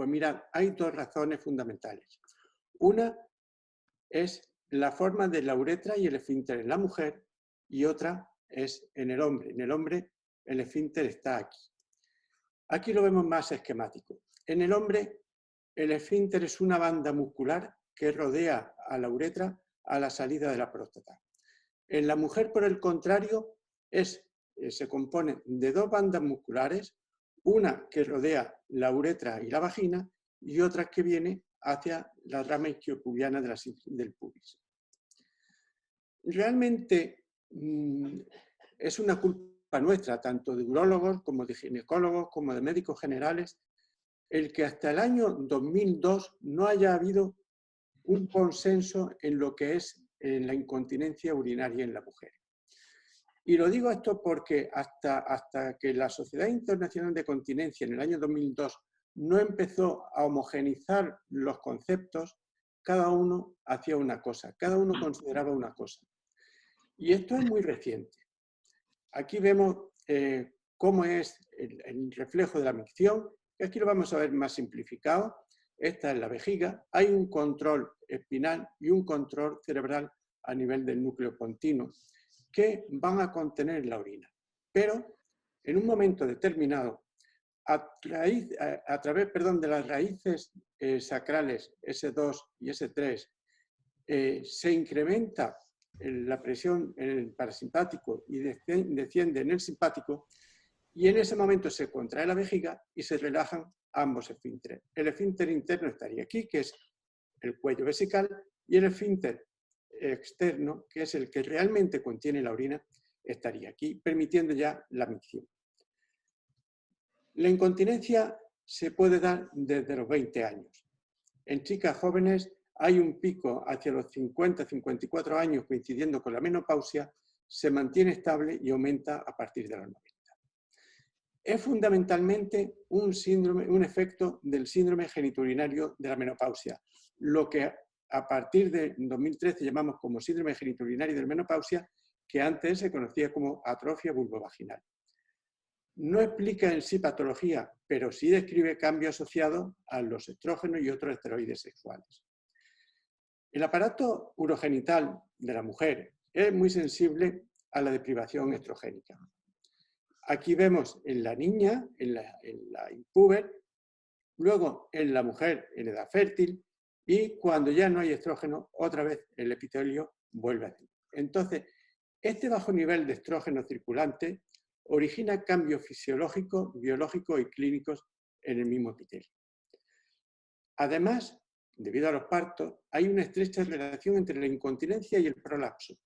Pues mirad, hay dos razones fundamentales. Una es la forma de la uretra y el esfínter en la mujer y otra es en el hombre. En el hombre el esfínter está aquí. Aquí lo vemos más esquemático. En el hombre el esfínter es una banda muscular que rodea a la uretra a la salida de la próstata. En la mujer, por el contrario, se compone de dos bandas musculares, una que rodea la uretra y la vagina y otra que viene hacia la rama isquiopubiana del pubis. Realmente es una culpa nuestra, tanto de urólogos como de ginecólogos, como de médicos generales, el que hasta el año 2002 no haya habido un consenso en lo que es la incontinencia urinaria en la mujer. Y lo digo esto porque hasta que la Sociedad Internacional de Continencia en el año 2002 no empezó a homogeneizar los conceptos, cada uno hacía una cosa, cada uno consideraba una cosa. Y esto es muy reciente. Aquí vemos cómo es el reflejo de la micción. Aquí lo vamos a ver más simplificado. Esta es la vejiga. Hay un control espinal y un control cerebral a nivel del núcleo continuo que van a contener la orina. Pero en un momento determinado, a través de las raíces sacrales S2 y S3, se incrementa la presión en el parasimpático y desciende en el simpático, y en ese momento se contrae la vejiga y se relajan ambos esfínteres. El esfínter interno estaría aquí, que es el cuello vesical, y el esfínter externo, que es el que realmente contiene la orina, estaría aquí, permitiendo ya la micción. La incontinencia se puede dar desde los 20 años. En chicas jóvenes hay un pico hacia los 50-54 años, coincidiendo con la menopausia, se mantiene estable y aumenta a partir de los 90. Es fundamentalmente un efecto del síndrome genitourinario de la menopausia, lo que a partir de 2013 llamamos como síndrome genitourinario de la menopausia, que antes se conocía como atrofia vulvovaginal. No explica en sí patología, pero sí describe cambios asociados a los estrógenos y otros esteroides sexuales. El aparato urogenital de la mujer es muy sensible a la deprivación estrogénica. Aquí vemos en la niña, en la impúber, luego en la mujer en edad fértil, y cuando ya no hay estrógeno, otra vez el epitelio vuelve a tener. Entonces, este bajo nivel de estrógeno circulante origina cambios fisiológicos, biológicos y clínicos en el mismo epitelio. Además, debido a los partos, hay una estrecha relación entre la incontinencia y el prolapso.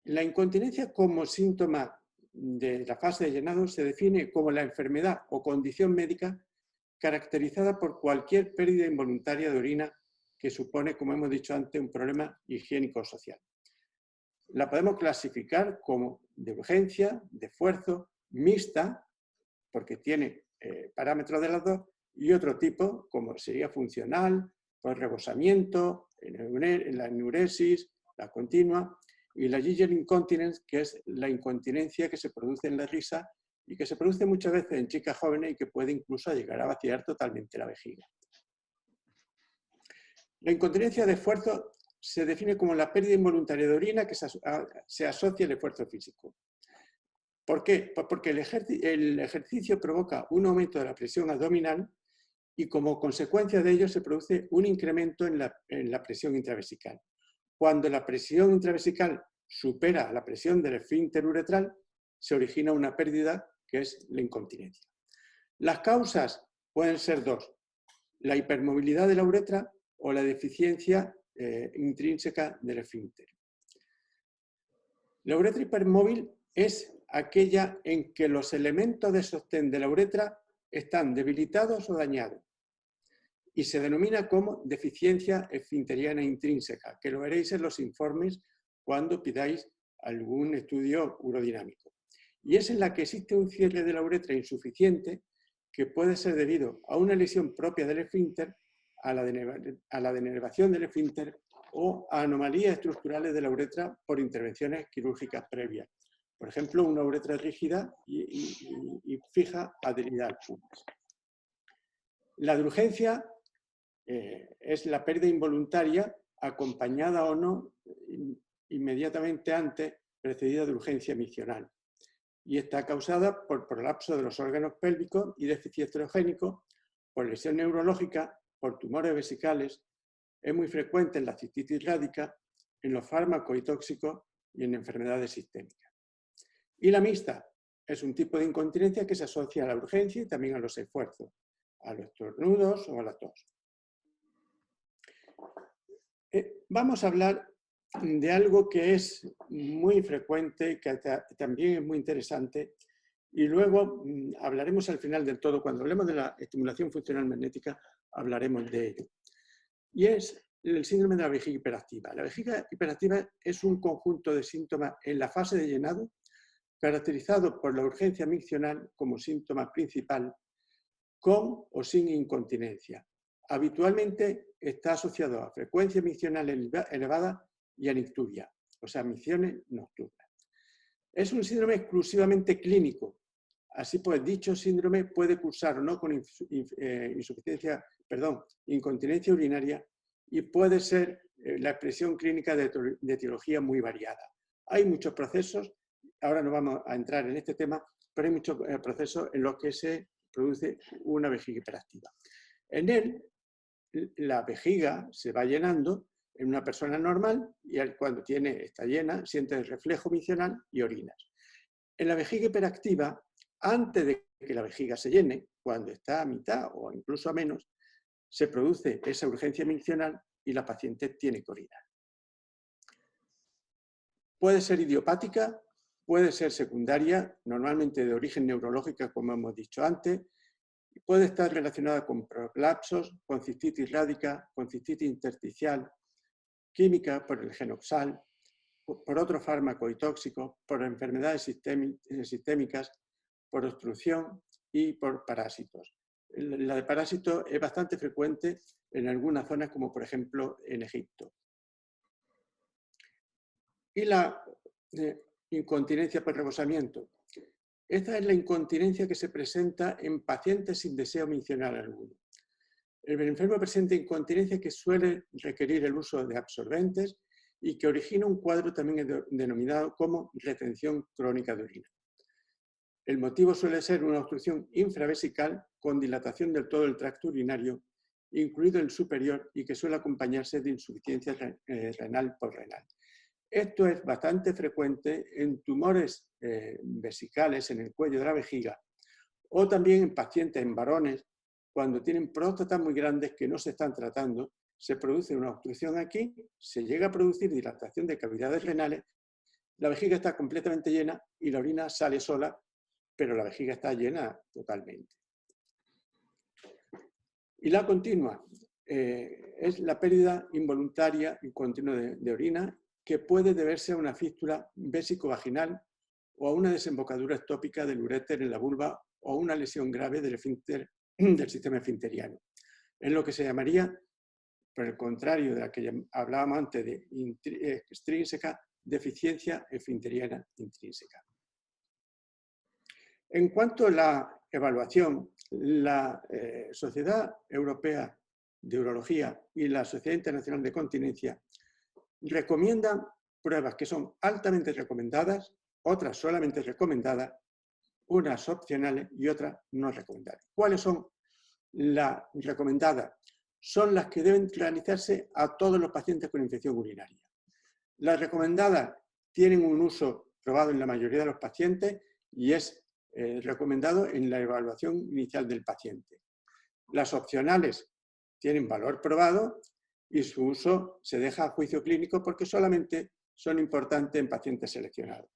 La incontinencia como síntoma de la fase de llenado se define como la enfermedad o condición médica caracterizada por cualquier pérdida involuntaria de orina que supone, como hemos dicho antes, un problema higiénico-social. La podemos clasificar como de urgencia, de esfuerzo, mixta, porque tiene parámetros de las dos, y otro tipo, como sería funcional, por rebosamiento, en la enuresis, la continua, y la Gigel incontinence, que es la incontinencia que se produce en la risa y que se produce muchas veces en chicas jóvenes y que puede incluso llegar a vaciar totalmente la vejiga. La incontinencia de esfuerzo se define como la pérdida involuntaria de orina que se asocia al esfuerzo físico. ¿Por qué? Pues porque el ejercicio provoca un aumento de la presión abdominal y como consecuencia de ello se produce un incremento en la presión intravesical. Cuando la presión intravesical supera la presión del esfínter uretral, se origina una pérdida que es la incontinencia. Las causas pueden ser dos: la hipermovilidad de la uretra o la deficiencia intrínseca del esfínter. La uretra hipermóvil es aquella en que los elementos de sostén de la uretra están debilitados o dañados y se denomina como deficiencia esfinteriana intrínseca, que lo veréis en los informes cuando pidáis algún estudio urodinámico. Y es en la que existe un cierre de la uretra insuficiente que puede ser debido a una lesión propia del esfínter, a la denervación del esfínter o a anomalías estructurales de la uretra por intervenciones quirúrgicas previas. Por ejemplo, una uretra rígida y fija adherida al pubis. La de urgencia es la pérdida involuntaria acompañada o no inmediatamente antes, precedida de urgencia miccional. Y está causada por prolapso de los órganos pélvicos y déficit estrogénico, por lesión neurológica, por tumores vesicales. Es muy frecuente en la cistitis rádica, en los fármacos y tóxicos y en enfermedades sistémicas. Y la mixta es un tipo de incontinencia que se asocia a la urgencia y también a los esfuerzos, a los estornudos o a la tos. Vamos a hablar de algo que es muy frecuente, que también es muy interesante, y luego hablaremos al final del todo, cuando hablemos de la estimulación funcional magnética, hablaremos de ello. Y es el síndrome de la vejiga hiperactiva. La vejiga hiperactiva es un conjunto de síntomas en la fase de llenado, caracterizado por la urgencia miccional como síntoma principal, con o sin incontinencia. Habitualmente está asociado a frecuencia miccional elevada y a nicturia, o sea, micciones nocturnas. Es un síndrome exclusivamente clínico. Así pues, dicho síndrome puede cursar o no con incontinencia urinaria y puede ser la expresión clínica de etiología muy variada. Hay muchos procesos, ahora no vamos a entrar en este tema, pero hay muchos procesos en los que se produce una vejiga hiperactiva. En él, la vejiga se va llenando en una persona normal y cuando está llena, siente el reflejo miccional y orinas. En la vejiga hiperactiva, antes de que la vejiga se llene, cuando está a mitad o incluso a menos, se produce esa urgencia miccional y la paciente tiene que orinar. Puede ser idiopática, puede ser secundaria, normalmente de origen neurológica, como hemos dicho antes, y puede estar relacionada con prolapsos, con cistitis rádica, con cistitis intersticial, química por el genoxal, por otros fármacos y tóxicos, por enfermedades sistémicas, por obstrucción y por parásitos. La de parásitos es bastante frecuente en algunas zonas, como por ejemplo en Egipto. Y la incontinencia por rebosamiento. Esta es la incontinencia que se presenta en pacientes sin deseo miccional alguno. El enfermo presenta incontinencia que suele requerir el uso de absorbentes y que origina un cuadro también denominado como retención crónica de orina. El motivo suele ser una obstrucción infravesical con dilatación del todo el tracto urinario, incluido el superior, y que suele acompañarse de insuficiencia renal posrenal. Esto es bastante frecuente en tumores vesicales en el cuello de la vejiga o también en pacientes, en varones, cuando tienen próstatas muy grandes que no se están tratando, se produce una obstrucción aquí, se llega a producir dilatación de cavidades renales, la vejiga está completamente llena y la orina sale sola, pero la vejiga está llena totalmente. Y la continua es la pérdida involuntaria y continua de orina, que puede deberse a una fístula vésico-vaginal o a una desembocadura ectópica del uréter en la vulva o a una lesión grave del sistema esfinteriano. Es lo que se llamaría, por el contrario de la que hablábamos antes de extrínseca, deficiencia esfinteriana intrínseca. En cuanto a la evaluación, la Sociedad Europea de Urología y la Sociedad Internacional de Continencia recomiendan pruebas que son altamente recomendadas, otras solamente recomendadas, unas opcionales y otras no recomendadas. ¿Cuáles son las recomendadas? Son las que deben realizarse a todos los pacientes con infección urinaria. Las recomendadas tienen un uso probado en la mayoría de los pacientes y es recomendado en la evaluación inicial del paciente. Las opcionales tienen valor probado y su uso se deja a juicio clínico porque solamente son importantes en pacientes seleccionados.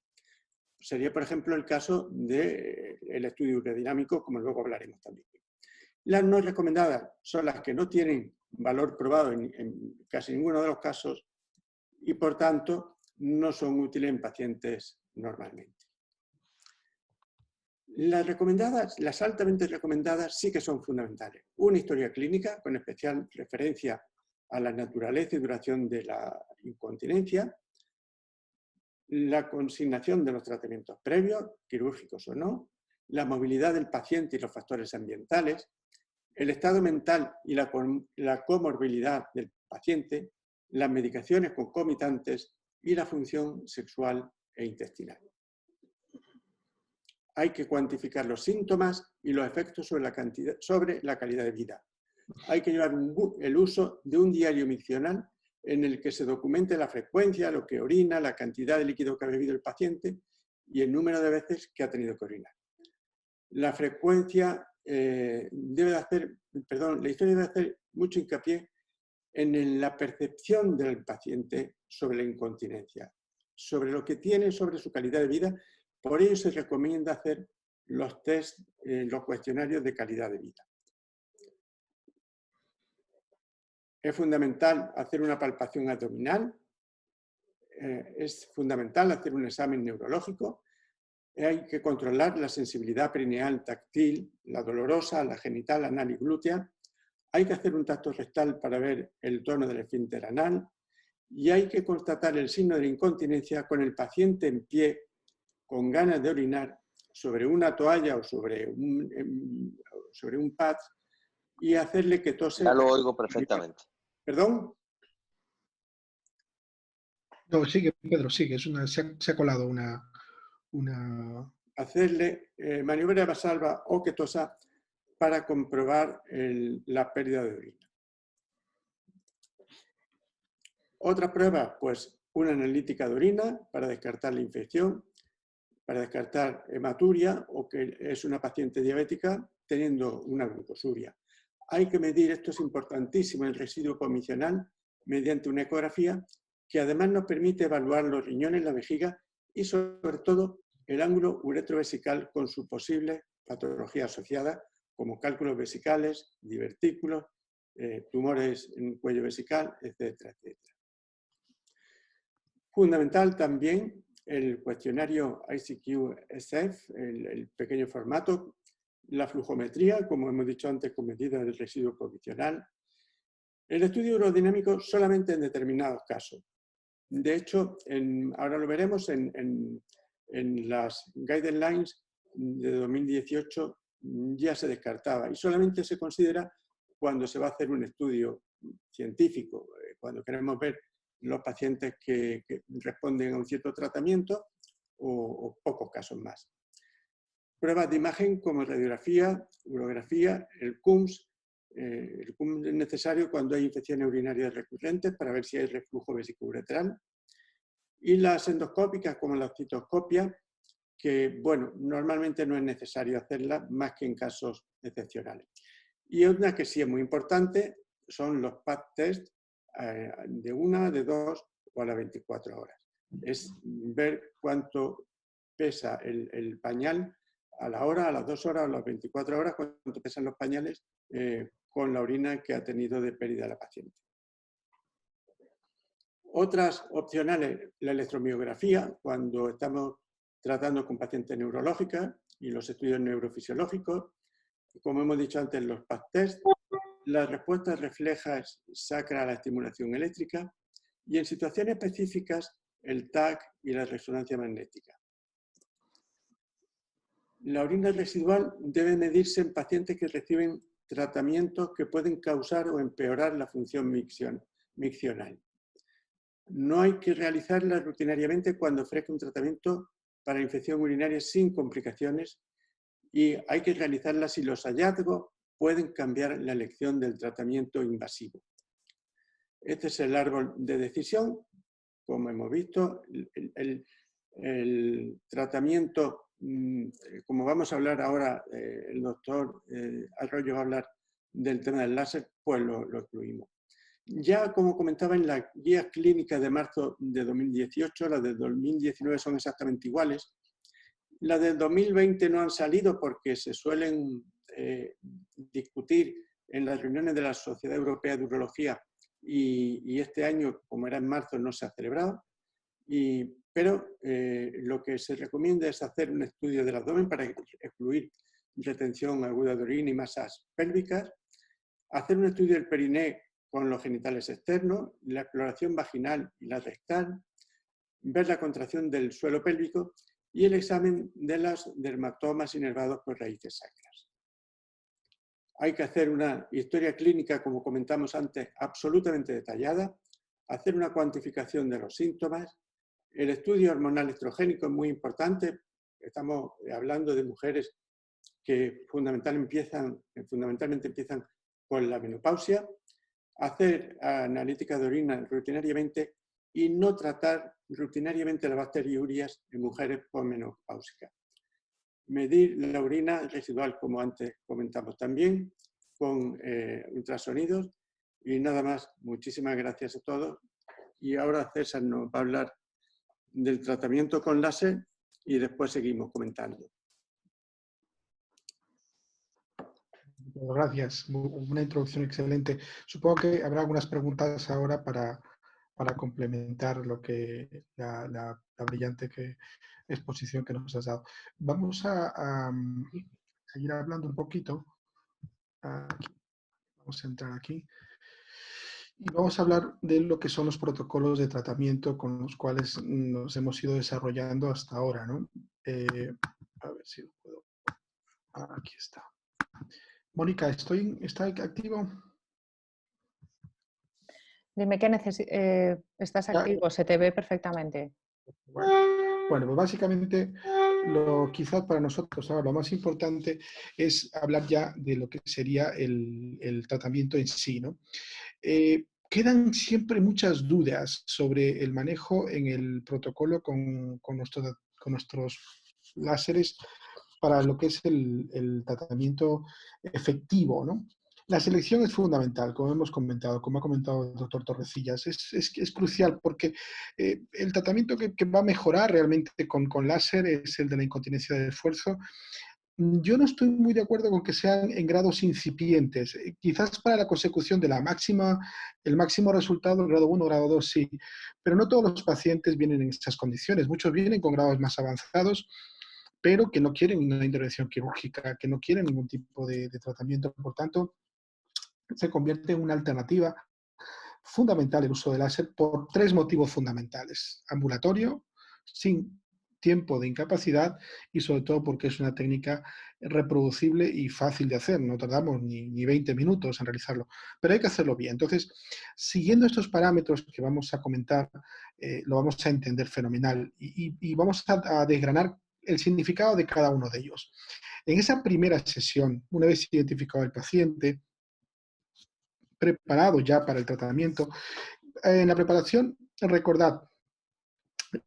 Sería, por ejemplo, el caso del estudio urodinàmico, como luego hablaremos también. Las no recomendadas son las que no tienen valor probado en casi ninguno de los casos y, por tanto, no son útiles en pacientes normalmente. Las recomendadas, las altamente recomendadas, sí que son fundamentales. Una historia clínica con especial referencia a la naturaleza y duración de la incontinencia, la consignación de los tratamientos previos, quirúrgicos o no, la movilidad del paciente y los factores ambientales, el estado mental y la comorbilidad del paciente, las medicaciones concomitantes y la función sexual e intestinal. Hay que cuantificar los síntomas y los efectos sobre la calidad de vida. Hay que llevar el uso de un diario miccional en el que se documente la frecuencia, lo que orina, la cantidad de líquido que ha bebido el paciente y el número de veces que ha tenido que orinar. La frecuencia la historia debe hacer mucho hincapié en la percepción del paciente sobre la incontinencia, sobre lo que tiene, sobre su calidad de vida. Por ello se recomienda hacer los test, los cuestionarios de calidad de vida. Es fundamental hacer una palpación abdominal, es fundamental hacer un examen neurológico, hay que controlar la sensibilidad perineal táctil, la dolorosa, la genital, anal y glútea, hay que hacer un tacto rectal para ver el tono del esfínter anal y hay que constatar el signo de la incontinencia con el paciente en pie, con ganas de orinar, sobre una toalla o sobre un pad y hacerle que tose. Ya lo oigo perfectamente. ¿Perdón? No, sigue, Pedro, sigue. Se ha colado una... Hacerle maniobra vasalva o que tosa para comprobar la pérdida de orina. Otra prueba, pues una analítica de orina para descartar la infección, para descartar hematuria o que es una paciente diabética teniendo una glucosuria. Hay que medir, esto es importantísimo, el residuo comisional mediante una ecografía que además nos permite evaluar los riñones, la vejiga y sobre todo el ángulo uretrovesical con su posible patología asociada como cálculos vesicales, divertículos, tumores en el cuello vesical, etcétera, etcétera. Fundamental también el cuestionario ICQ-SF, el pequeño formato, la flujometría, como hemos dicho antes, con medidas del residuo comisional. El estudio urodinámico solamente en determinados casos. De hecho, ahora lo veremos en las guidelines de 2018 ya se descartaba y solamente se considera cuando se va a hacer un estudio científico, cuando queremos ver los pacientes que responden a un cierto tratamiento o pocos casos más. Pruebas de imagen como radiografía, urografía, el CUMS. El CUMS es necesario cuando hay infecciones urinarias recurrentes para ver si hay reflujo vesicouretral. Y las endoscópicas como la citoscopia, que bueno, normalmente no es necesario hacerla más que en casos excepcionales. Y una que sí es muy importante son los PAD test de 1, de 2 o a las 24 horas. Es ver cuánto pesa el pañal a la hora, a las 2 horas, a las 24 horas, cuánto pesan los pañales con la orina que ha tenido de pérdida la paciente. Otras opcionales, la electromiografía, cuando estamos tratando con pacientes neurológicas y los estudios neurofisiológicos. Como hemos dicho antes, los PAD test, las respuestas reflejas sacra a la estimulación eléctrica y en situaciones específicas el TAC y la resonancia magnética. La orina residual debe medirse en pacientes que reciben tratamientos que pueden causar o empeorar la función miccional. No hay que realizarla rutinariamente cuando ofrezca un tratamiento para infección urinaria sin complicaciones y hay que realizarla si los hallazgos pueden cambiar la elección del tratamiento invasivo. Este es el árbol de decisión. Como hemos visto, el tratamiento, como vamos a hablar ahora, el doctor Arroyo va a hablar del tema del láser, pues lo incluimos. Ya, como comentaba, en la guía clínica de marzo de 2018, las de 2019 son exactamente iguales. Las del 2020 no han salido porque se suelen discutir en las reuniones de la Sociedad Europea de Urología y este año, como era en marzo, no se ha celebrado. Pero lo que se recomienda es hacer un estudio del abdomen para excluir retención aguda de orina y masas pélvicas, hacer un estudio del periné con los genitales externos, la exploración vaginal y la rectal, ver la contracción del suelo pélvico y el examen de las dermatomas inervados por raíces sacras. Hay que hacer una historia clínica, como comentamos antes, absolutamente detallada, hacer una cuantificación de los síntomas. El estudio hormonal estrogénico es muy importante. Estamos hablando de mujeres que fundamentalmente empiezan con la menopausia. Hacer analítica de orina rutinariamente y no tratar rutinariamente las bacteriurias en mujeres posmenopáusicas. Medir la orina residual, como antes comentamos también, con ultrasonidos. Y nada más, muchísimas gracias a todos. Y ahora César nos va a hablar del tratamiento con láser y después seguimos comentando. Gracias, una introducción excelente. Supongo que habrá algunas preguntas ahora para complementar lo que la brillante exposición que nos has dado. Vamos a seguir hablando un poquito. Aquí, vamos a entrar aquí. Y vamos a hablar de lo que son los protocolos de tratamiento con los cuales nos hemos ido desarrollando hasta ahora, ¿no? A ver si lo puedo. Aquí está. Mónica, ¿está activo? Dime qué necesitas. Estás activo, se te ve perfectamente. Bueno, pues básicamente quizás para nosotros ahora lo más importante es hablar ya de lo que sería el tratamiento en sí, ¿no? Quedan siempre muchas dudas sobre el manejo en el protocolo con nuestros láseres para lo que es el tratamiento efectivo, ¿no? La selección es fundamental, como hemos comentado, como ha comentado el doctor Torrecillas, es crucial porque el tratamiento que va a mejorar realmente con láser es el de la incontinencia de esfuerzo. Yo no estoy muy de acuerdo con que sean en grados incipientes. Quizás para la consecución de el máximo resultado, el grado 1, grado 2, sí, pero no todos los pacientes vienen en estas condiciones. Muchos vienen con grados más avanzados, pero que no quieren una intervención quirúrgica, que no quieren ningún tipo de tratamiento. Por tanto, se convierte en una alternativa fundamental el uso del láser por tres motivos fundamentales. Ambulatorio, sin tiempo de incapacidad y sobre todo porque es una técnica reproducible y fácil de hacer. No tardamos ni 20 minutos en realizarlo, pero hay que hacerlo bien. Entonces, siguiendo estos parámetros que vamos a comentar, lo vamos a entender fenomenal y vamos a desgranar el significado de cada uno de ellos. En esa primera sesión, una vez identificado el paciente, preparado ya para el tratamiento, en la preparación, recordad,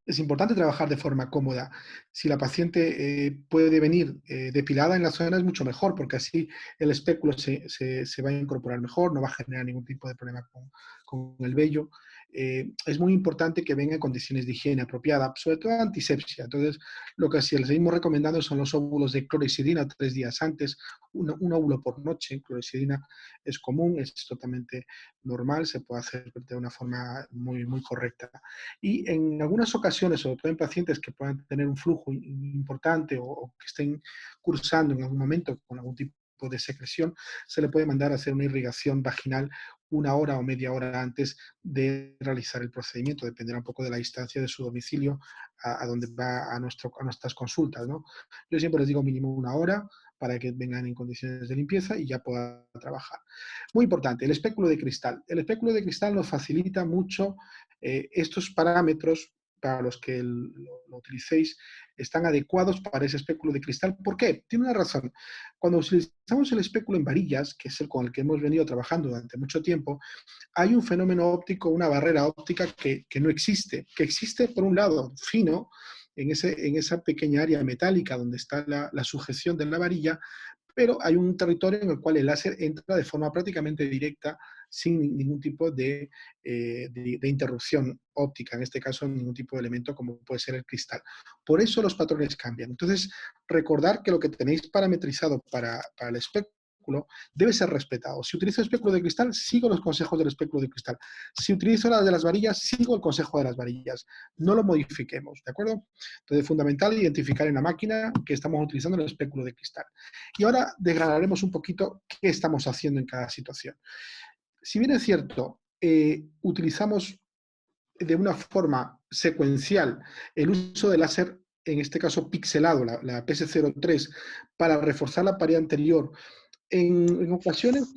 es importante trabajar de forma cómoda. Si la paciente puede venir depilada en la zona es mucho mejor, porque así el espéculo se va a incorporar mejor, no va a generar ningún tipo de problema con el vello. Es muy importante que venga en condiciones de higiene apropiada, sobre todo antisepsia. Entonces, lo que sí les seguimos recomendando son los óvulos de clorexidina 3 días antes, un óvulo por noche. Clorexidina es común, es totalmente normal, se puede hacer de una forma muy, muy correcta. Y en algunas ocasiones, sobre todo en pacientes que puedan tener un flujo importante o que estén cursando en algún momento con algún tipo de secreción, se le puede mandar a hacer una irrigación vaginal 1 hora o media hora antes de realizar el procedimiento. Dependerá un poco de la distancia de su domicilio a donde va a nuestras consultas, ¿no? Yo siempre les digo mínimo 1 hora para que vengan en condiciones de limpieza y ya puedan trabajar. Muy importante, el espéculo de cristal. El espéculo de cristal nos facilita mucho estos parámetros para los que lo utilicéis están adecuados para ese espéculo de cristal. ¿Por qué? Tiene una razón. Cuando utilizamos el espéculo en varillas, que es el con el que hemos venido trabajando durante mucho tiempo, hay un fenómeno óptico, una barrera óptica que no existe. Que existe, por un lado, fino, en esa pequeña área metálica donde está la sujeción de la varilla, pero hay un territorio en el cual el láser entra de forma prácticamente directa sin ningún tipo de interrupción óptica, en este caso ningún tipo de elemento como puede ser el cristal. Por eso los patrones cambian. Entonces, recordar que lo que tenéis parametrizado para el espéculo debe ser respetado. Si utilizo el espéculo de cristal, sigo los consejos del espéculo de cristal. Si utilizo la de las varillas, sigo el consejo de las varillas. No lo modifiquemos, ¿de acuerdo? Entonces, es fundamental identificar en la máquina que estamos utilizando el espéculo de cristal. Y ahora desgranaremos un poquito qué estamos haciendo en cada situación. Si bien es cierto, utilizamos de una forma secuencial el uso del láser, en este caso pixelado, la PS03, para reforzar la pared anterior en ocasiones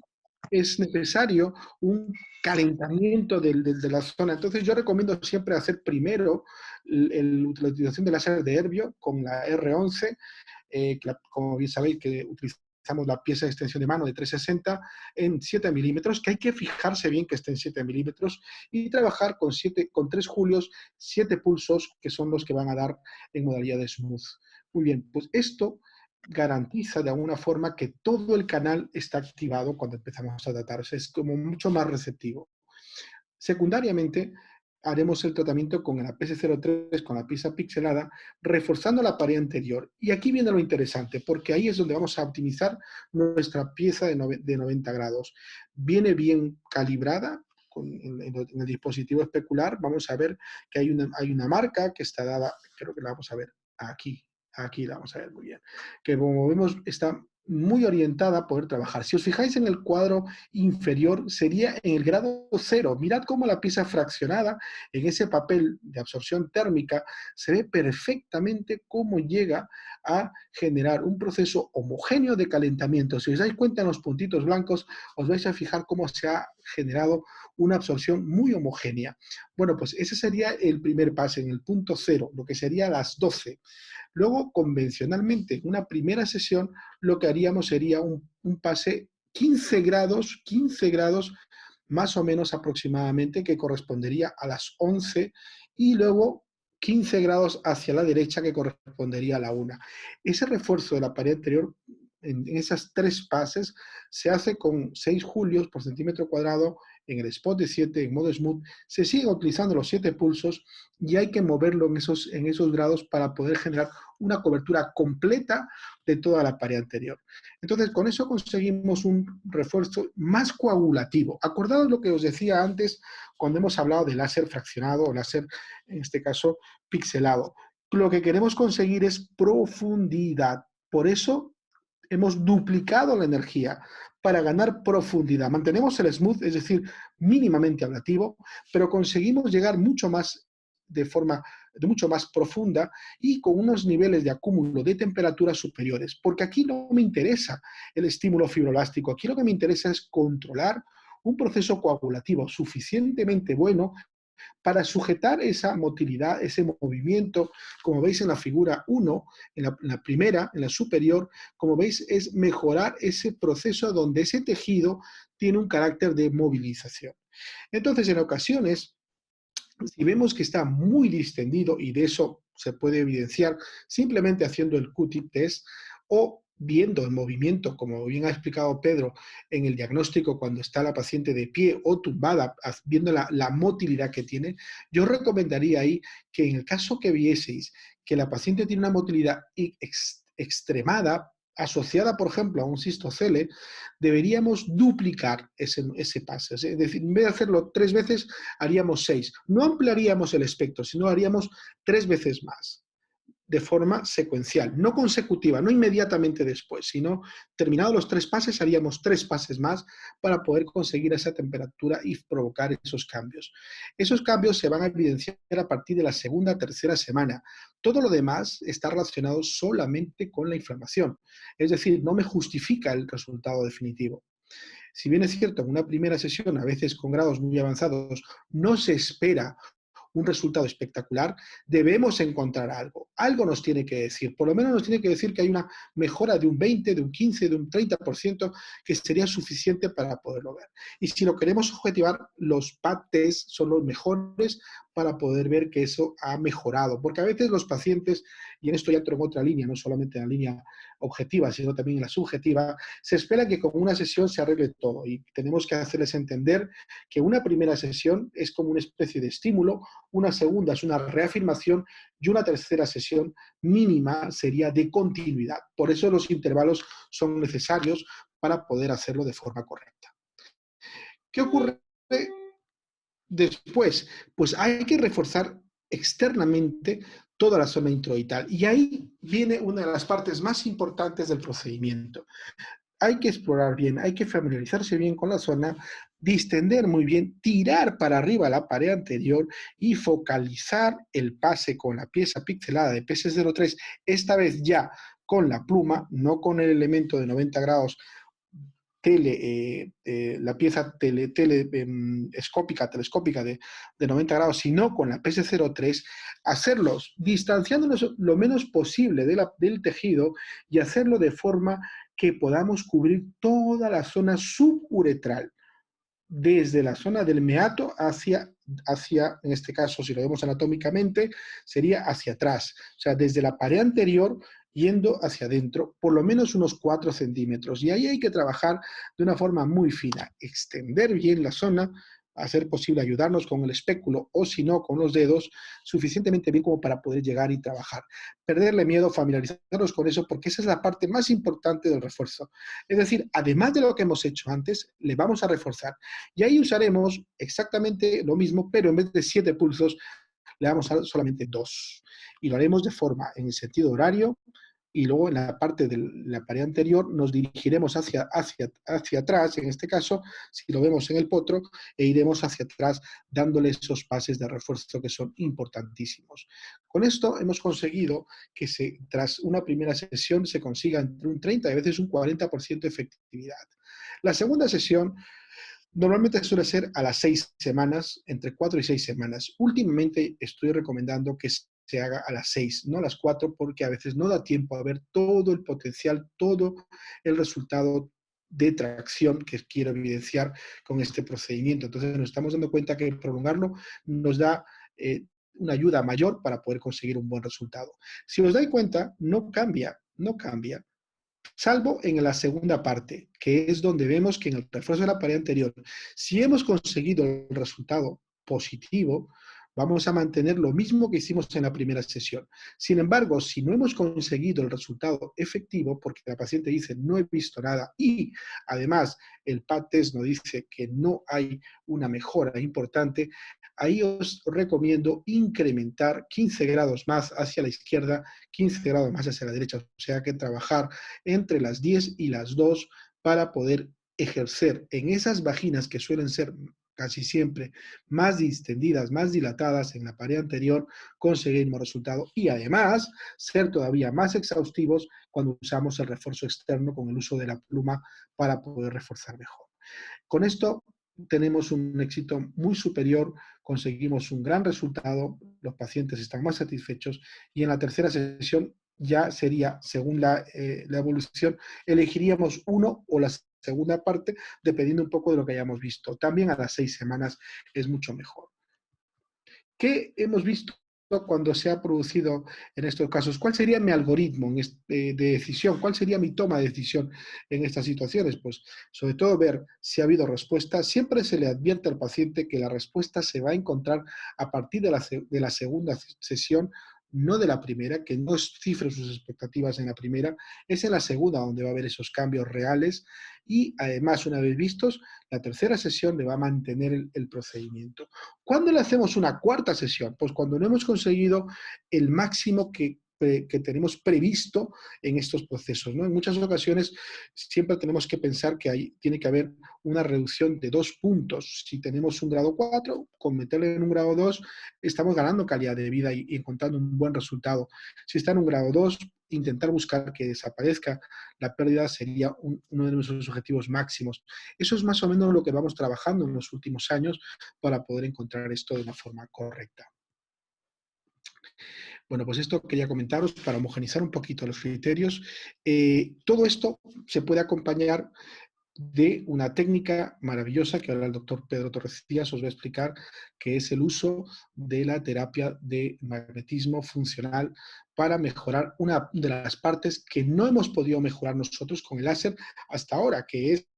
es necesario un calentamiento de la zona. Entonces yo recomiendo siempre hacer primero la utilización del láser de Erbium con la R11, como bien sabéis que utilizamos la pieza de extensión de mano de 360 en 7 milímetros, que hay que fijarse bien que esté en 7 milímetros y trabajar con 3 julios, 7 pulsos, que son los que van a dar en modalidad de smooth. Muy bien, pues esto garantiza de alguna forma que todo el canal está activado cuando empezamos a tratar. O sea, es como mucho más receptivo. Secundariamente, haremos el tratamiento con la PS03, con la pieza pixelada, reforzando la pared anterior. Y aquí viene lo interesante, porque ahí es donde vamos a optimizar nuestra pieza de 90 grados. Viene bien calibrada en el dispositivo especular. Vamos a ver que hay una marca que está dada, creo que la vamos a ver aquí. Aquí la vamos a ver muy bien. Que como vemos está muy orientada a poder trabajar. Si os fijáis en el cuadro inferior, sería en el grado 0. Mirad cómo la pieza fraccionada en ese papel de absorción térmica se ve perfectamente cómo llega a generar un proceso homogéneo de calentamiento. Si os dais cuenta en los puntitos blancos, os vais a fijar cómo se ha generado una absorción muy homogénea. Bueno, pues ese sería el primer paso, en el punto 0, lo que sería las 12. Luego, convencionalmente, en una primera sesión, lo que haríamos sería un pase 15 grados más o menos aproximadamente, que correspondería a las 11, y luego 15 grados hacia la derecha, que correspondería a la 1. Ese refuerzo de la pared anterior, en esas 3 pases, se hace con 6 julios por centímetro cuadrado en el spot de 7 en modo smooth. Se siguen utilizando los 7 pulsos y hay que moverlo en esos grados para poder generar una cobertura completa de toda la pared anterior. Entonces, con eso conseguimos un refuerzo más coagulativo. Acordaos lo que os decía antes cuando hemos hablado de láser fraccionado o láser, en este caso, pixelado. Lo que queremos conseguir es profundidad. Por eso hemos duplicado la energía para ganar profundidad. Mantenemos el smooth, es decir, mínimamente ablativo, pero conseguimos llegar mucho más de forma mucho más profunda y con unos niveles de acúmulo de temperaturas superiores, porque aquí no me interesa el estímulo fibroelástico, aquí lo que me interesa es controlar un proceso coagulativo suficientemente bueno para sujetar esa motilidad, ese movimiento. Como veis en la figura 1, en la primera, en la superior, como veis es mejorar ese proceso donde ese tejido tiene un carácter de movilización. Entonces, en ocasiones, si vemos que está muy distendido, y de eso se puede evidenciar simplemente haciendo el Q-tip test o viendo el movimiento, como bien ha explicado Pedro, en el diagnóstico cuando está la paciente de pie o tumbada, viendo la motilidad que tiene, yo recomendaría ahí que en el caso que vieseis que la paciente tiene una motilidad extremada, asociada, por ejemplo, a un cistocele, deberíamos duplicar ese pase. Es decir, en vez de hacerlo 3 veces, haríamos 6. No ampliaríamos el espectro, sino haríamos 3 veces más, de forma secuencial, no consecutiva, no inmediatamente después, sino terminados los 3 pases, haríamos 3 pases más para poder conseguir esa temperatura y provocar esos cambios. Esos cambios se van a evidenciar a partir de la segunda, tercera semana. Todo lo demás está relacionado solamente con la inflamación, es decir, no me justifica el resultado definitivo. Si bien es cierto, en una primera sesión, a veces con grados muy avanzados, no se espera un resultado espectacular, debemos encontrar algo. Algo nos tiene que decir. Por lo menos nos tiene que decir que hay una mejora de un 20, de un 15, de un 30%, que sería suficiente para poderlo ver. Y si lo queremos objetivar, los PAT test son los mejores para poder ver que eso ha mejorado. Porque a veces los pacientes, y en esto ya entro en otra línea, no solamente en la línea objetiva, sino también en la subjetiva, se espera que con una sesión se arregle todo. Y tenemos que hacerles entender que una primera sesión es como una especie de estímulo, una segunda es una reafirmación y una tercera sesión mínima sería de continuidad. Por eso los intervalos son necesarios para poder hacerlo de forma correcta. ¿Qué ocurre después? Pues hay que reforzar externamente toda la zona introital. Y ahí viene una de las partes más importantes del procedimiento. Hay que explorar bien, hay que familiarizarse bien con la zona, distender muy bien, tirar para arriba la pared anterior y focalizar el pase con la pieza pixelada de PS03, esta vez ya con la pluma, no con el elemento de 90 grados la pieza telescópica de 90 grados, sino con la PS03, hacerlos distanciándonos lo menos posible del tejido y hacerlo de forma que podamos cubrir toda la zona suburetral, desde la zona del meato hacia, en este caso, si lo vemos anatómicamente, sería hacia atrás. O sea, desde la pared anterior yendo hacia adentro, por lo menos unos 4 centímetros. Y ahí hay que trabajar de una forma muy fina, extender bien la zona, hacer posible ayudarnos con el espéculo o si no con los dedos, suficientemente bien como para poder llegar y trabajar. Perderle miedo, familiarizarnos con eso, porque esa es la parte más importante del refuerzo. Es decir, además de lo que hemos hecho antes, le vamos a reforzar. Y ahí usaremos exactamente lo mismo, pero en vez de 7 pulsos, le vamos a dar solamente 2. Y lo haremos de forma en el sentido horario, y luego en la parte de la pared anterior nos dirigiremos hacia atrás, en este caso, si lo vemos en el potro, e iremos hacia atrás dándole esos pases de refuerzo que son importantísimos. Con esto hemos conseguido que tras una primera sesión se consiga entre un 30 y a veces un 40% de efectividad. La segunda sesión normalmente suele ser a las 6 semanas, entre 4 y 6 semanas. Últimamente estoy recomendando que se haga a las 6, no a las 4, porque a veces no da tiempo a ver todo el potencial, todo el resultado de tracción que quiero evidenciar con este procedimiento. Entonces nos estamos dando cuenta que prolongarlo nos da una ayuda mayor para poder conseguir un buen resultado. Si os dais cuenta, no cambia, salvo en la segunda parte, que es donde vemos que en el refuerzo de la pared anterior, si hemos conseguido el resultado positivo, vamos a mantener lo mismo que hicimos en la primera sesión. Sin embargo, si no hemos conseguido el resultado efectivo, porque la paciente dice no he visto nada y además el PAT test nos dice que no hay una mejora importante, ahí os recomiendo incrementar 15 grados más hacia la izquierda, 15 grados más hacia la derecha, o sea que trabajar entre las 10 y las 2 para poder ejercer en esas vaginas que suelen ser casi siempre más distendidas, más dilatadas en la pared anterior, conseguir el mismo resultado y además ser todavía más exhaustivos cuando usamos el refuerzo externo con el uso de la pluma para poder reforzar mejor. Con esto tenemos un éxito muy superior, conseguimos un gran resultado, los pacientes están más satisfechos y en la tercera sesión ya sería, según la evolución, elegiríamos uno o la segunda parte, dependiendo un poco de lo que hayamos visto. También a las 6 semanas es mucho mejor. ¿Qué hemos visto cuando se ha producido en estos casos? ¿Cuál sería mi algoritmo de decisión? ¿Cuál sería mi toma de decisión en estas situaciones? Pues sobre todo ver si ha habido respuesta. Siempre se le advierte al paciente que la respuesta se va a encontrar a partir de la segunda sesión, no de la primera, que no cifre sus expectativas en la primera, es en la segunda donde va a haber esos cambios reales y además, una vez vistos, la tercera sesión le va a mantener el procedimiento. ¿Cuándo le hacemos una cuarta sesión? Pues cuando no hemos conseguido el máximo que tenemos previsto en estos procesos, ¿no? En muchas ocasiones siempre tenemos que pensar que tiene que haber una reducción de 2 puntos. Si tenemos un grado 4, con meterle en un grado 2, estamos ganando calidad de vida y encontrando un buen resultado. Si está en un grado 2, intentar buscar que desaparezca la pérdida sería uno de nuestros objetivos máximos. Eso es más o menos lo que vamos trabajando en los últimos años para poder encontrar esto de una forma correcta. Bueno, pues esto quería comentaros para homogenizar un poquito los criterios. Todo esto se puede acompañar de una técnica maravillosa que ahora el doctor Pedro Torres Díaz os va a explicar, que es el uso de la terapia de magnetismo funcional para mejorar una de las partes que no hemos podido mejorar nosotros con el láser hasta ahora, que es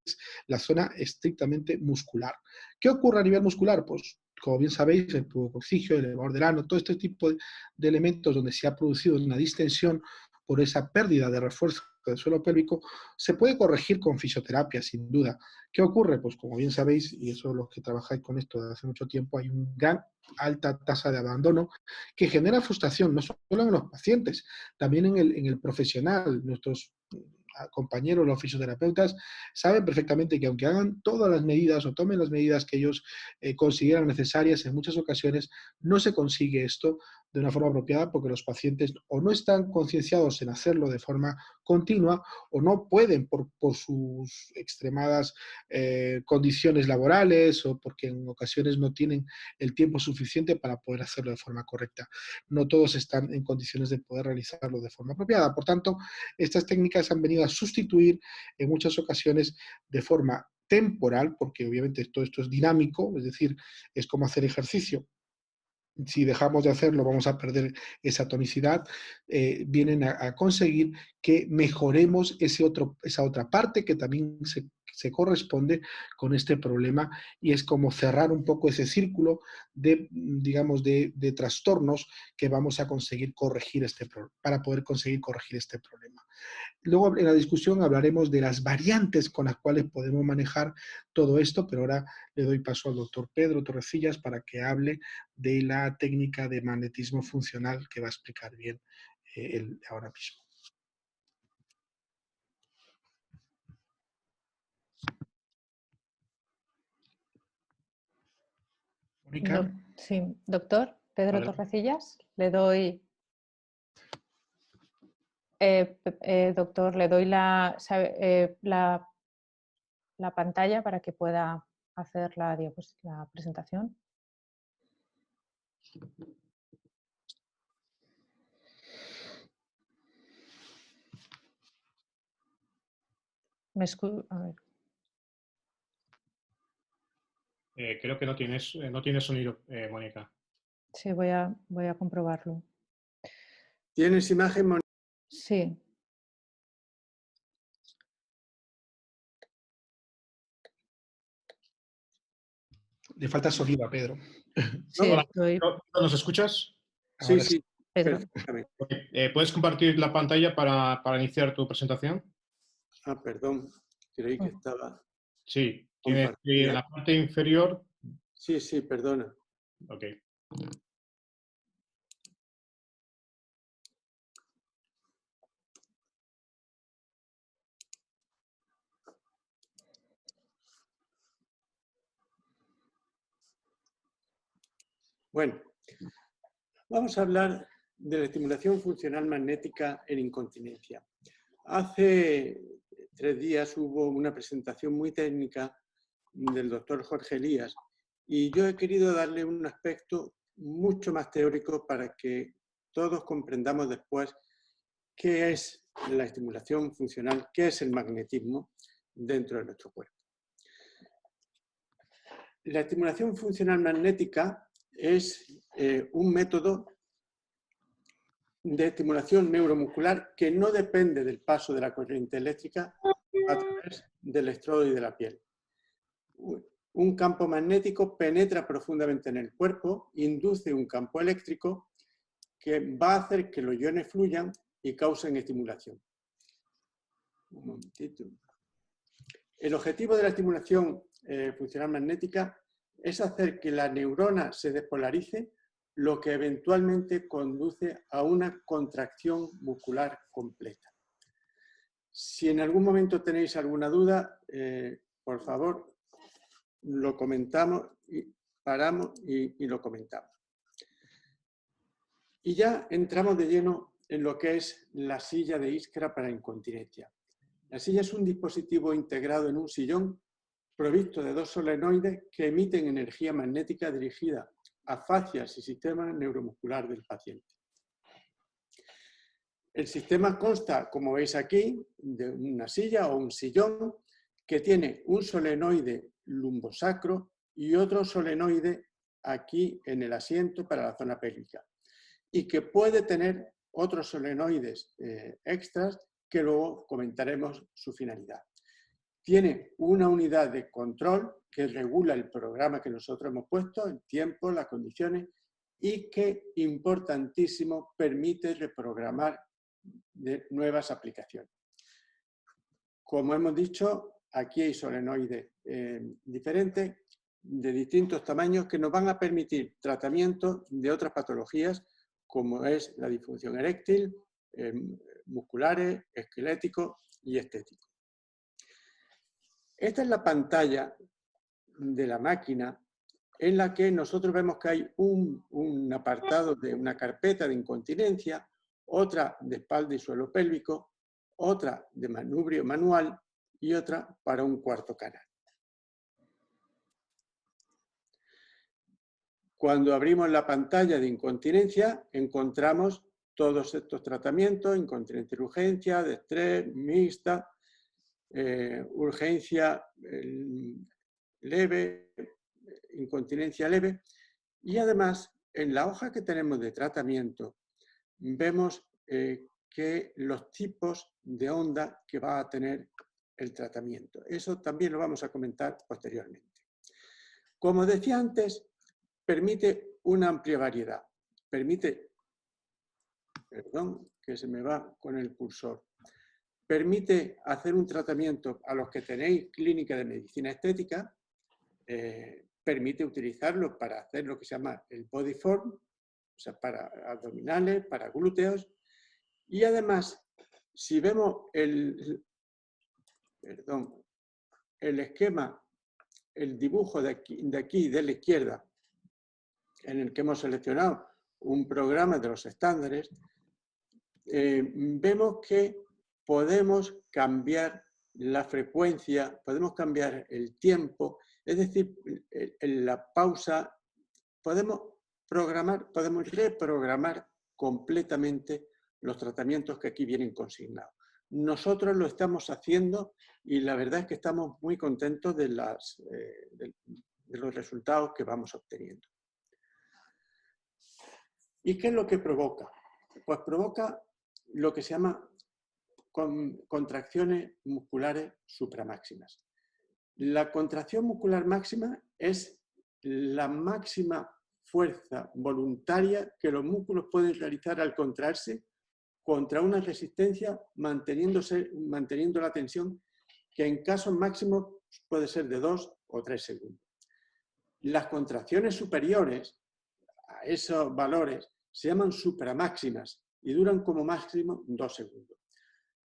la zona estrictamente muscular. ¿Qué ocurre a nivel muscular? Pues, como bien sabéis, el pubococigio, el elevador del ano, todo este tipo de elementos donde se ha producido una distensión por esa pérdida de refuerzo del suelo pélvico, se puede corregir con fisioterapia, sin duda. ¿Qué ocurre? Pues como bien sabéis, y eso los que trabajáis con esto desde hace mucho tiempo, hay una gran alta tasa de abandono que genera frustración, no solo en los pacientes, también en el profesional. Nuestros compañeros, los fisioterapeutas, saben perfectamente que aunque hagan todas las medidas o tomen las medidas que ellos consideran necesarias, en muchas ocasiones no se consigue esto de una forma apropiada porque los pacientes o no están concienciados en hacerlo de forma continua o no pueden por sus extremadas condiciones laborales o porque en ocasiones no tienen el tiempo suficiente para poder hacerlo de forma correcta. No todos están en condiciones de poder realizarlo de forma apropiada. Por tanto, estas técnicas han venido a sustituir en muchas ocasiones de forma temporal, porque obviamente todo esto es dinámico, es decir, es como hacer ejercicio. Si dejamos de hacerlo, vamos a perder esa tonicidad, vienen a conseguir que mejoremos esa otra parte que también se corresponde con este problema y es como cerrar un poco ese círculo de, digamos, de trastornos que vamos a conseguir corregir para poder conseguir corregir este problema. Luego en la discusión hablaremos de las variantes con las cuales podemos manejar todo esto, pero ahora le doy paso al doctor Pedro Torrecillas para que hable de la técnica de magnetismo funcional que va a explicar bien él ahora mismo. Mónica. Sí, doctor Pedro Adelante. Torrecillas, le doy... doctor, le doy la pantalla para que pueda hacer la presentación. A ver. Creo que no tienes sonido, Mónica. Sí, voy a comprobarlo. ¿Tienes imagen, Mónica? Sí. Le falta sonido a Pedro. Sí, Hola, estoy... ¿nos escuchas? Sí, Ahora sí, Pedro. perfectamente. ¿Puedes compartir la pantalla para iniciar tu presentación? Ah, perdón, creí que estaba Sí, tienes en compartida. la parte inferior. Sí, sí, perdona. Ok. Bueno, vamos a hablar de la estimulación funcional magnética en incontinencia. Hace 3 días hubo una presentación muy técnica del doctor Jorge Elías y yo he querido darle un aspecto mucho más teórico para que todos comprendamos después qué es la estimulación funcional, qué es el magnetismo dentro de nuestro cuerpo. La estimulación funcional magnética es un método de estimulación neuromuscular que no depende del paso de la corriente eléctrica a través del electrodo y de la piel. Un campo magnético penetra profundamente en el cuerpo, induce un campo eléctrico que va a hacer que los iones fluyan y causen estimulación. Un momentito. El objetivo de la estimulación funcional magnética es hacer que la neurona se despolarice, lo que eventualmente conduce a una contracción muscular completa. Si en algún momento tenéis alguna duda, por favor, lo comentamos, y paramos y lo comentamos. Y ya entramos de lleno en lo que es la silla de Iskra para incontinencia. La silla es un dispositivo integrado en un sillón provisto de 2 solenoides que emiten energía magnética dirigida a fascias y sistema neuromuscular del paciente. El sistema consta, como veis aquí, de una silla o un sillón que tiene un solenoide lumbosacro y otro solenoide aquí en el asiento para la zona pélvica y que puede tener otros solenoides extras que luego comentaremos su finalidad. Tiene una unidad de control que regula el programa que nosotros hemos puesto, el tiempo, las condiciones, y que, importantísimo, permite reprogramar de nuevas aplicaciones. Como hemos dicho, aquí hay solenoides diferentes, de distintos tamaños, que nos van a permitir tratamientos de otras patologías, como es la disfunción eréctil, musculares, esqueléticos y estéticos. Esta es la pantalla de la máquina en la que nosotros vemos que hay un apartado de una carpeta de incontinencia, otra de espalda y suelo pélvico, otra de manubrio manual y otra para un cuarto canal. Cuando abrimos la pantalla de incontinencia, encontramos todos estos tratamientos: incontinencia de urgencia, de estrés, mixta, urgencia leve, incontinencia leve. Y además, en la hoja que tenemos de tratamiento, vemos que los tipos de onda que va a tener el tratamiento. Eso también lo vamos a comentar posteriormente. Como decía antes, permite una amplia variedad. Permite, perdón, que se me va con el cursor. Permite hacer un tratamiento a los que tenéis clínica de medicina estética. Permite utilizarlo para hacer lo que se llama el body form, o sea, para abdominales, para glúteos. Y además, si vemos el esquema, el dibujo de aquí de la izquierda, en el que hemos seleccionado un programa de los estándares, vemos que podemos cambiar la frecuencia, podemos cambiar el tiempo, es decir, en la pausa, podemos reprogramar completamente los tratamientos que aquí vienen consignados. Nosotros lo estamos haciendo y la verdad es que estamos muy contentos de los resultados que vamos obteniendo. ¿Y qué es lo que provoca? Pues provoca lo que se llama contracciones musculares supramáximas. La contracción muscular máxima es la máxima fuerza voluntaria que los músculos pueden realizar al contraerse contra una resistencia, manteniendo la tensión, que en casos máximos puede ser de 2 o 3 segundos. Las contracciones superiores a esos valores se llaman supramáximas y duran como máximo 2 segundos.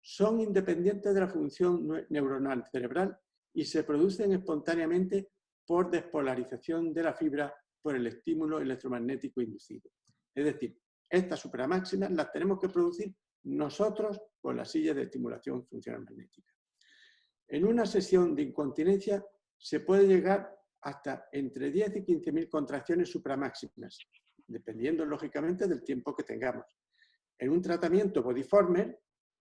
Son independientes de la función neuronal cerebral y se producen espontáneamente por despolarización de la fibra por el estímulo electromagnético inducido. Es decir, estas supramáximas las tenemos que producir nosotros con la silla de estimulación funcional magnética. En una sesión de incontinencia se puede llegar hasta entre 10 y 15.000 contracciones supramáximas, dependiendo lógicamente del tiempo que tengamos. En un tratamiento bodyformer,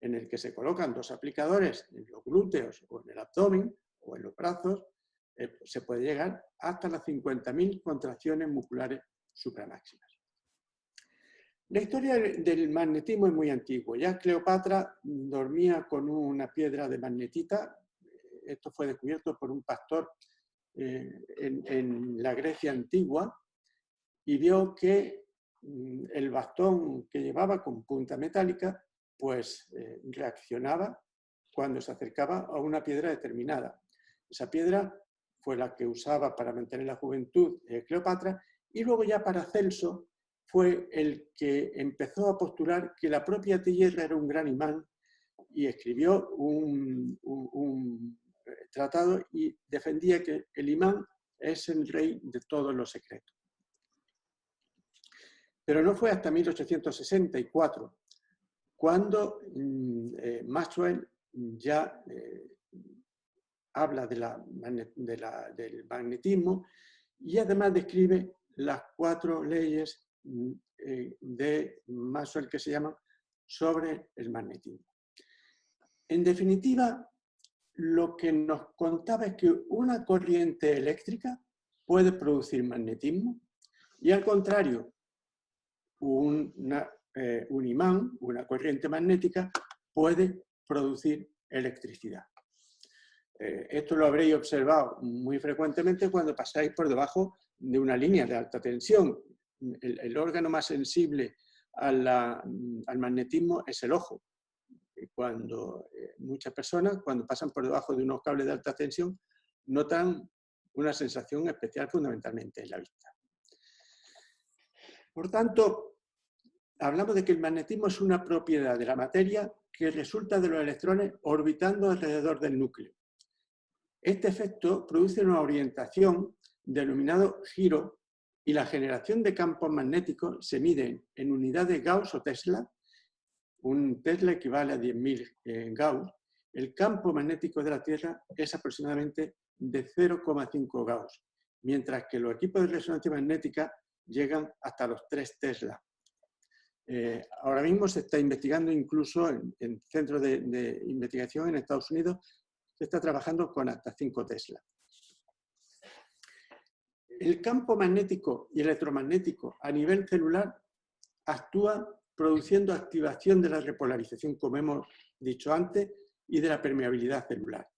en el que se colocan 2 aplicadores en los glúteos o en el abdomen o en los brazos, se puede llegar hasta las 50.000 contracciones musculares supramáximas. La historia del magnetismo es muy antigua. Ya Cleopatra dormía con una piedra de magnetita. Esto fue descubierto por un pastor en la Grecia antigua y vio que el bastón que llevaba con punta metálica pues reaccionaba cuando se acercaba a una piedra determinada. Esa piedra fue la que usaba para mantener la juventud Cleopatra, y luego ya Paracelso fue el que empezó a postular que la propia tierra era un gran imán y escribió un tratado y defendía que el imán es el rey de todos los secretos. Pero no fue hasta 1864 cuando Maxwell ya habla del magnetismo y además describe las 4 leyes de Maxwell que se llaman sobre el magnetismo. En definitiva, lo que nos contaba es que una corriente eléctrica puede producir magnetismo y al contrario, un imán, una corriente magnética, puede producir electricidad. Esto lo habréis observado muy frecuentemente cuando pasáis por debajo de una línea de alta tensión. El órgano más sensible al magnetismo es el ojo. Y muchas personas, cuando pasan por debajo de unos cables de alta tensión, notan una sensación especial fundamentalmente en la vista. Por tanto, hablamos de que el magnetismo es una propiedad de la materia que resulta de los electrones orbitando alrededor del núcleo. Este efecto produce una orientación denominado giro, y la generación de campos magnéticos se mide en unidades Gauss o Tesla. Un Tesla equivale a 10.000 Gauss. El campo magnético de la Tierra es aproximadamente de 0,5 Gauss, mientras que los equipos de resonancia magnética llegan hasta los 3 Tesla. Ahora mismo se está investigando incluso en centros de investigación en Estados Unidos, se está trabajando con hasta 5 Tesla. El campo magnético y electromagnético a nivel celular actúa produciendo activación de la repolarización, como hemos dicho antes, y de la permeabilidad celular.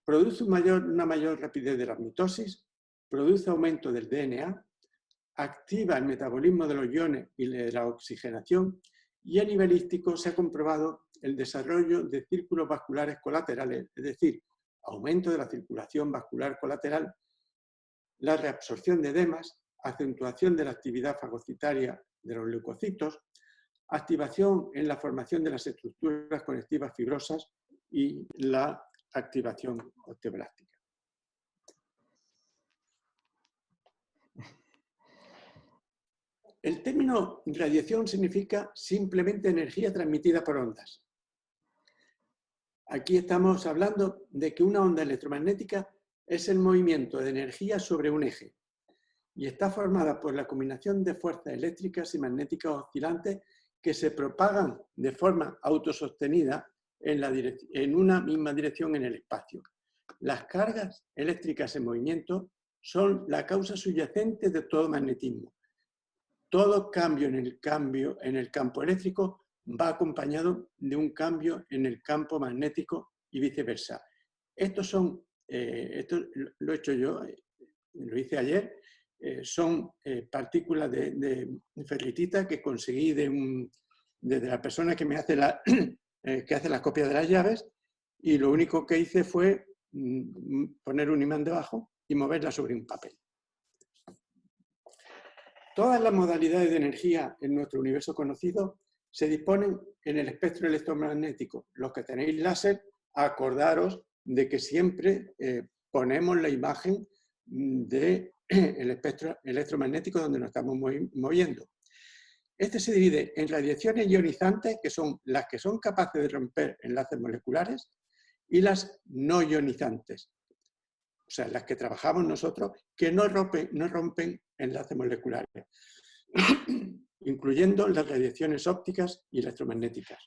Produce una mayor rapidez de la mitosis, produce aumento del DNA, activa el metabolismo de los iones y de la oxigenación, y a nivel ístico se ha comprobado el desarrollo de círculos vasculares colaterales, es decir, aumento de la circulación vascular colateral, la reabsorción de edemas, acentuación de la actividad fagocitaria de los leucocitos, activación en la formación de las estructuras conectivas fibrosas y la activación osteoblástica. El término radiación significa simplemente energía transmitida por ondas. Aquí estamos hablando de que una onda electromagnética es el movimiento de energía sobre un eje y está formada por la combinación de fuerzas eléctricas y magnéticas oscilantes que se propagan de forma autosostenida en una misma dirección en el espacio. Las cargas eléctricas en movimiento son la causa subyacente de todo magnetismo. Todo cambio en el campo eléctrico va acompañado de un cambio en el campo magnético y viceversa. Esto lo he hecho yo, lo hice ayer, son partículas de ferritita que conseguí de la persona que me hace que hace las copias de las llaves, y lo único que hice fue poner un imán debajo y moverla sobre un papel. Todas las modalidades de energía en nuestro universo conocido se disponen en el espectro electromagnético. Los que tenéis láser, acordaros de que siempre ponemos la imagen del espectro electromagnético donde nos estamos moviendo. Este se divide en radiaciones ionizantes, que son las que son capaces de romper enlaces moleculares, y las no ionizantes, o sea, las que trabajamos nosotros, que no rompen enlaces moleculares, incluyendo las radiaciones ópticas y electromagnéticas.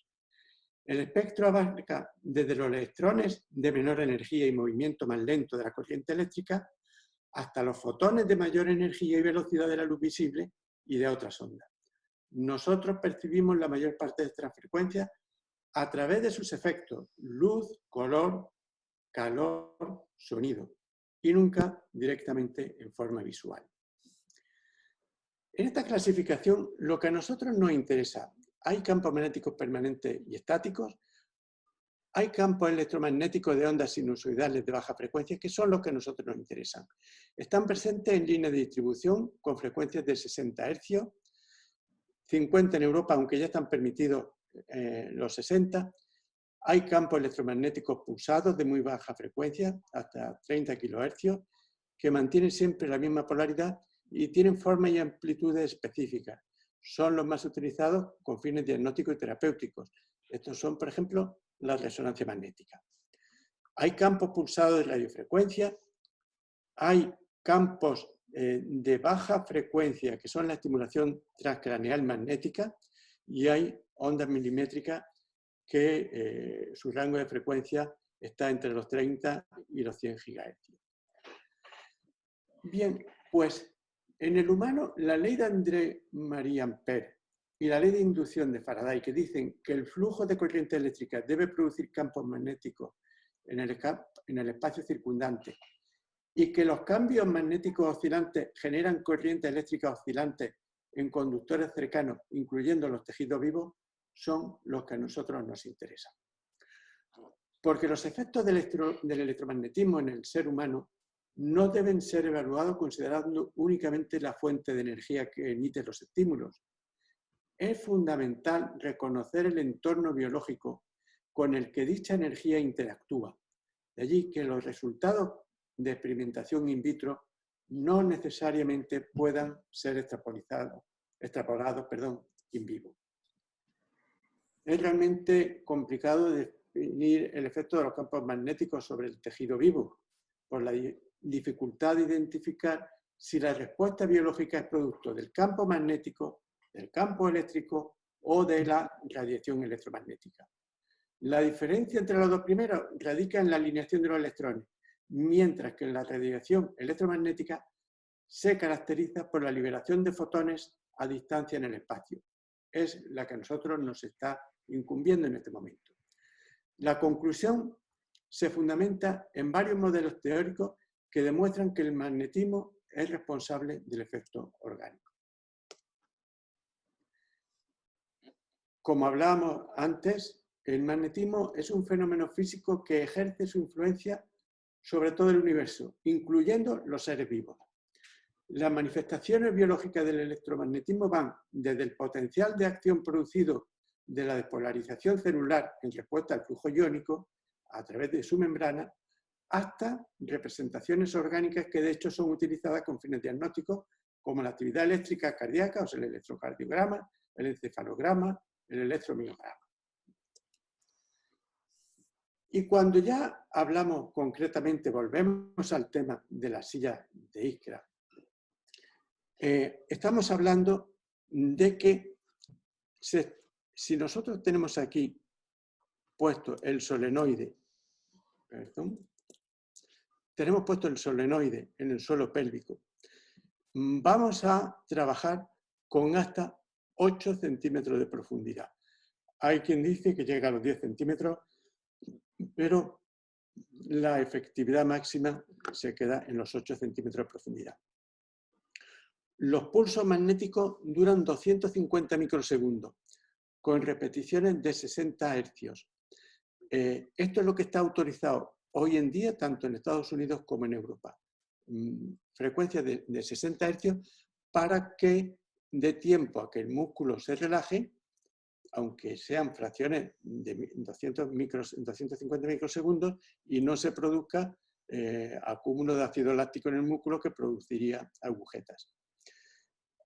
El espectro abarca desde los electrones de menor energía y movimiento más lento de la corriente eléctrica hasta los fotones de mayor energía y velocidad de la luz visible y de otras ondas. Nosotros percibimos la mayor parte de estas frecuencias a través de sus efectos: luz, color, calor, sonido, y nunca directamente en forma visual. En esta clasificación, lo que a nosotros nos interesa, hay campos magnéticos permanentes y estáticos, hay campos electromagnéticos de ondas sinusoidales de baja frecuencia, que son los que a nosotros nos interesan. Están presentes en líneas de distribución con frecuencias de 60 Hz, 50 en Europa, aunque ya están permitidos los 60. Hay campos electromagnéticos pulsados de muy baja frecuencia, hasta 30 kHz, que mantienen siempre la misma polaridad y tienen formas y amplitudes específicas. Son los más utilizados con fines diagnósticos y terapéuticos. Estos son, por ejemplo, la resonancia magnética. Hay campos pulsados de radiofrecuencia, hay campos de baja frecuencia, que son la estimulación transcraneal magnética, y hay ondas milimétricas que su rango de frecuencia está entre los 30 y los 100 GHz. Bien, pues en el humano, la ley de André-Marie Ampère y la ley de inducción de Faraday, que dicen que el flujo de corriente eléctrica debe producir campos magnéticos en el espacio circundante y que los cambios magnéticos oscilantes generan corrientes eléctricas oscilantes en conductores cercanos, incluyendo los tejidos vivos, son los que a nosotros nos interesan. Porque los efectos del electromagnetismo en el ser humano no deben ser evaluados considerando únicamente la fuente de energía que emiten los estímulos. Es fundamental reconocer el entorno biológico con el que dicha energía interactúa. De allí que los resultados de experimentación in vitro no necesariamente puedan ser extrapolados in vivo. Es realmente complicado definir el efecto de los campos magnéticos sobre el tejido vivo, por la dificultad de identificar si la respuesta biológica es producto del campo magnético, del campo eléctrico o de la radiación electromagnética. La diferencia entre los dos primeros radica en la alineación de los electrones, mientras que la radiación electromagnética se caracteriza por la liberación de fotones a distancia en el espacio. Es la que a nosotros nos está incumbiendo en este momento. La conclusión se fundamenta en varios modelos teóricos que demuestran que el magnetismo es responsable del efecto orgánico. Como hablábamos antes, el magnetismo es un fenómeno físico que ejerce su influencia sobre todo el universo, incluyendo los seres vivos. Las manifestaciones biológicas del electromagnetismo van desde el potencial de acción producido de la despolarización celular en respuesta al flujo iónico a través de su membrana, hasta representaciones orgánicas que de hecho son utilizadas con fines diagnósticos, como la actividad eléctrica cardíaca, o sea, el electrocardiograma, el encefalograma, el electromiograma. Y cuando ya hablamos concretamente, volvemos al tema de la silla de Iskra, estamos hablando de que si nosotros tenemos aquí puesto el solenoide, tenemos puesto el solenoide en el suelo pélvico, vamos a trabajar con hasta 8 centímetros de profundidad. Hay quien dice que llega a los 10 centímetros, pero la efectividad máxima se queda en los 8 centímetros de profundidad. Los pulsos magnéticos duran 250 microsegundos, con repeticiones de 60 hercios. Esto es lo que está autorizado hoy en día, tanto en Estados Unidos como en Europa. Frecuencia de 60 hercios para que dé tiempo a que el músculo se relaje, aunque sean fracciones de 250 microsegundos, y no se produzca acúmulo de ácido láctico en el músculo que produciría agujetas.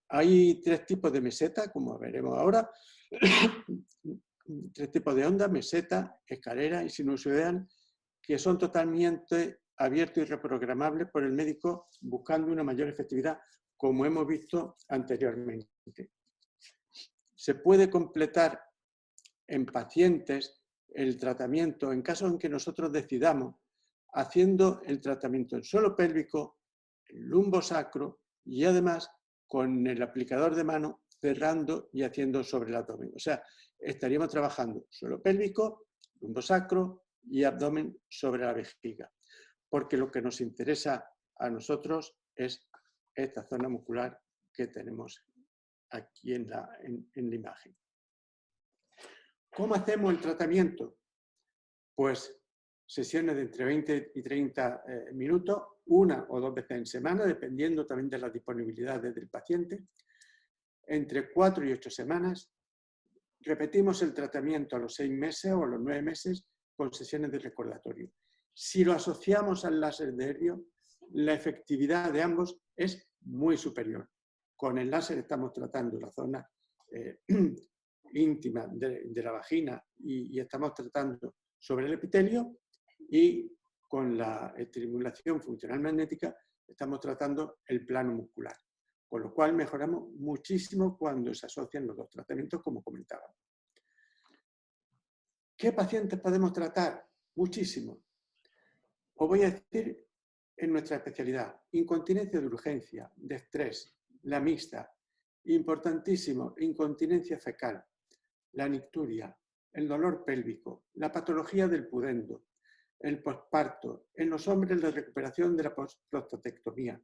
Hay 3 tipos de meseta, como veremos ahora, 3 tipos de ondas: meseta, escalera y sinusoidal, que son totalmente abiertos y reprogramables por el médico buscando una mayor efectividad, como hemos visto anteriormente. Se puede completar en pacientes el tratamiento, en casos en que nosotros decidamos, haciendo el tratamiento en suelo pélvico, el lumbosacro y además con el aplicador de mano cerrando y haciendo sobre el abdomen. O sea, estaríamos trabajando suelo pélvico, lumbosacro y abdomen sobre la vejiga, porque lo que nos interesa a nosotros es esta zona muscular que tenemos aquí en la imagen. ¿Cómo hacemos el tratamiento? Pues sesiones de entre 20 y 30 minutos, 1 o 2 veces en semana, dependiendo también de las disponibilidades del paciente. Entre 4 y 8 semanas. Repetimos el tratamiento a los 6 meses o a los 9 meses con sesiones de recordatorio. Si lo asociamos al láser de helio, la efectividad de ambos es muy superior. Con el láser estamos tratando la zona íntima de la vagina y estamos tratando sobre el epitelio, y con la estimulación funcional magnética estamos tratando el plano muscular, con lo cual mejoramos muchísimo cuando se asocian los 2 tratamientos, como comentaba. ¿Qué pacientes podemos tratar? Muchísimos. Os voy a decir en nuestra especialidad: incontinencia de urgencia, de estrés, la mixta, importantísimo, incontinencia fecal, la nicturia, el dolor pélvico, la patología del pudendo, el posparto, en los hombres la recuperación de la prostatectomía.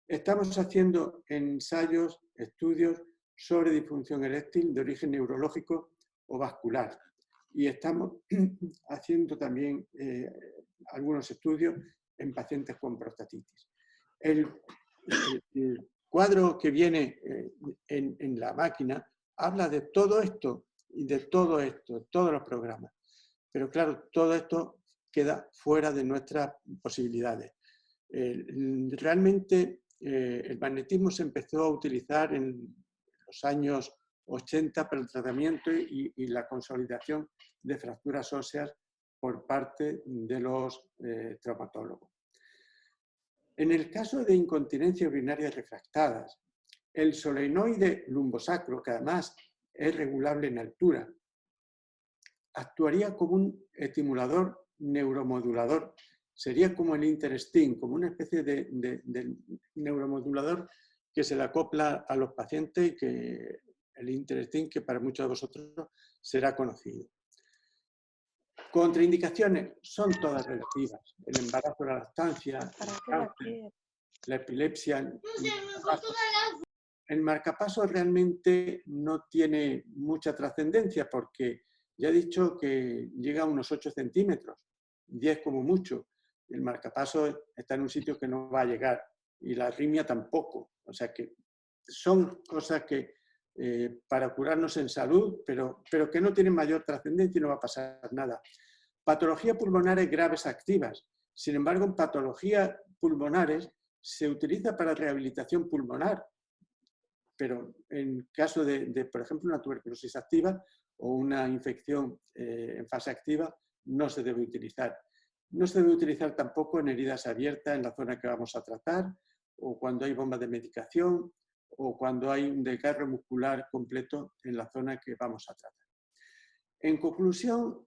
Estamos haciendo ensayos, estudios sobre disfunción eréctil de origen neurológico o vascular, y estamos haciendo también algunos estudios en pacientes con prostatitis. El cuadro que viene en la máquina habla de todo esto y de todo esto, todos los programas. Pero claro, todo esto queda fuera de nuestras posibilidades. Realmente el magnetismo se empezó a utilizar en los años 80 para el tratamiento y la consolidación de fracturas óseas por parte de los traumatólogos. En el caso de incontinencia urinaria refractadas, el solenoide lumbosacro, que además es regulable en altura, actuaría como un estimulador neuromodulador. Sería como el Interesting, como una especie de neuromodulador que se le acopla a los pacientes y que el Interesting, que para muchos de vosotros será conocido. Contraindicaciones son todas relativas. El embarazo, la lactancia, el cáncer, la epilepsia. El marcapasos realmente no tiene mucha trascendencia porque ya he dicho que llega a unos 8 centímetros, 10 como mucho. El marcapasos está en un sitio que no va a llegar y la arritmia tampoco. O sea que son cosas que para curarnos en salud, pero que no tienen mayor trascendencia y no va a pasar nada. Patologías pulmonares graves activas. Sin embargo, en patologías pulmonares se utiliza para rehabilitación pulmonar, pero en caso de, por ejemplo, una tuberculosis activa o una infección en fase activa, no se debe utilizar. No se debe utilizar tampoco en heridas abiertas en la zona que vamos a tratar, o cuando hay bombas de medicación, o cuando hay un desgarro muscular completo en la zona que vamos a tratar. En conclusión,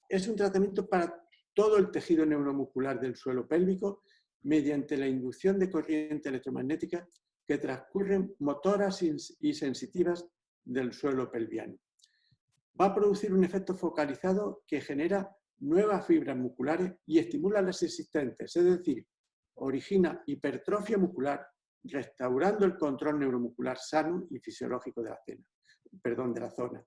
es un tratamiento para todo el tejido neuromuscular del suelo pélvico mediante la inducción de corriente electromagnética que transcurren motoras y sensitivas del suelo pelviano. Va a producir un efecto focalizado que genera nuevas fibras musculares y estimula las existentes, es decir, origina hipertrofia muscular, restaurando el control neuromuscular sano y fisiológico de la zona.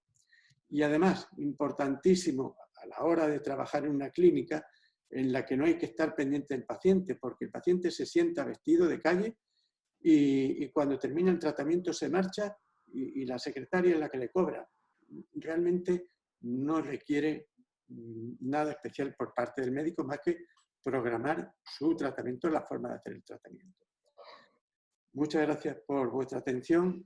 Y además, importantísimo a la hora de trabajar en una clínica en la que no hay que estar pendiente del paciente, porque el paciente se sienta vestido de calle y cuando termina el tratamiento se marcha y la secretaria es la que le cobra. Realmente no requiere nada especial por parte del médico más que programar su tratamiento, la forma de hacer el tratamiento. Muchas gracias por vuestra atención